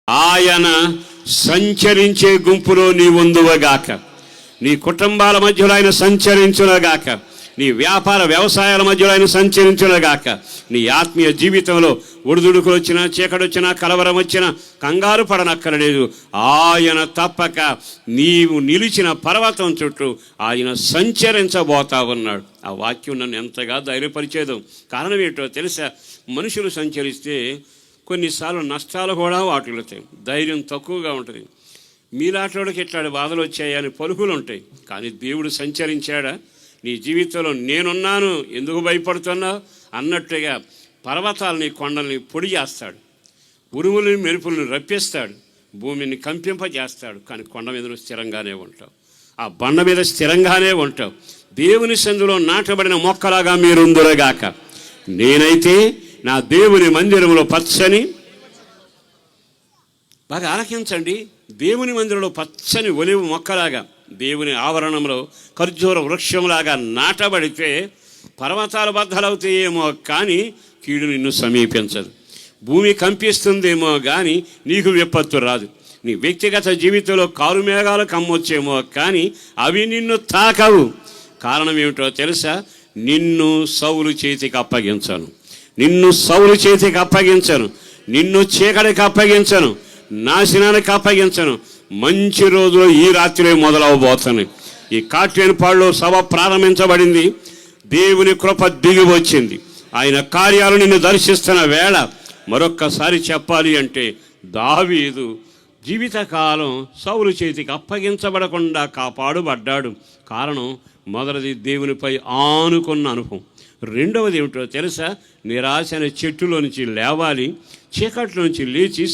ఆయన సంచరించే గుంపులో నీ ఉందువగాక, నీ కుటుంబాల మధ్యలో ఆయన సంచరించునగాక, నీ వ్యాపార వ్యవసాయాల మధ్యలో ఆయన సంచరించునగాక, నీ ఆత్మీయ జీవితంలో ఒడిదుడుకులు వచ్చినా, చీకటొచ్చినా, కలవరం వచ్చినా కంగారు పడనక్కరలేదు. ఆయన తప్పక నీవు నిలిచిన పర్వతం చుట్టూ ఆయన సంచరించబోతా ఉన్నాడు. ఆ వాక్యం నన్ను ఎంతగా ధైర్యపరిచేదు. కారణం ఏంటో తెలుసా? మనుషులు సంచరిస్తే కొన్నిసార్లు నష్టాలు కూడా వాటిల్లుతాయి, ధైర్యం తక్కువగా ఉంటుంది. మీలాటోడికి ఇట్లాంటి బాధలు వచ్చాయని పలుకులు ఉంటాయి. కానీ దేవుడు సంచరించాడా? నీ జీవితంలో నేనున్నాను, ఎందుకు భయపడుతున్నావు అన్నట్టుగా పర్వతాలని, కొండల్ని పొడి చేస్తాడు, ఉరుములని, మెరుపులను రప్పిస్తాడు, భూమిని కంపింపజేస్తాడు. కానీ కొండ మీద స్థిరంగానే ఉంటావు, ఆ బండ మీద స్థిరంగానే ఉంటావు. దేవుని సందులో నాటబడిన మొక్కలాగా మీరుందురగాక. నేనైతే నా దేవుని మందిరంలో పచ్చని, బాగా ఆలకించండి, దేవుని మందిరంలో పచ్చని ఒలివ మొక్కలాగా, దేవుని ఆవరణంలో ఖర్జూర వృక్షంలాగా నాటబడితే పర్వతాలు బద్దలవుతాయేమో కానీ కీడు నిన్ను సమీపించదు. భూమి కంపిస్తుందేమో కానీ నీకు విపత్తు రాదు. నీ వ్యక్తిగత జీవితంలో కారు మేఘాలు కమ్మొచ్చేమో కానీ అవి నిన్ను తాకవు. కారణం ఏమిటో తెలుసా? నిన్ను సౌలు చేతికి అప్పగించను, నిన్ను సౌలు చేతికి అప్పగించను, నిన్ను చీకటికి అప్పగించను, నాశనానికి అప్పగించను. మంచి రోజులు ఈ రాత్రి మొదలవబోతున్నాయి. ఈ కాట్రేనిపాడులో సభ ప్రారంభించబడింది. దేవుని కృప దిగి వచ్చింది. ఆయన కార్యాలు నిన్ను దర్శిస్తున్న వేళ మరొక్కసారి చెప్పాలి అంటే, దావీదు జీవితకాలం సౌలు చేతికి అప్పగించబడకుండా కాపాడుబడ్డాడు. కారణం మొదటిది దేవునిపై ఆనుకున్న అనుభవం. రెండవది ఏమిటో తెలుసా? నిరాశ అనే చెట్టులో నుంచి లేవాలి, చీకట్లో నుంచి లేచి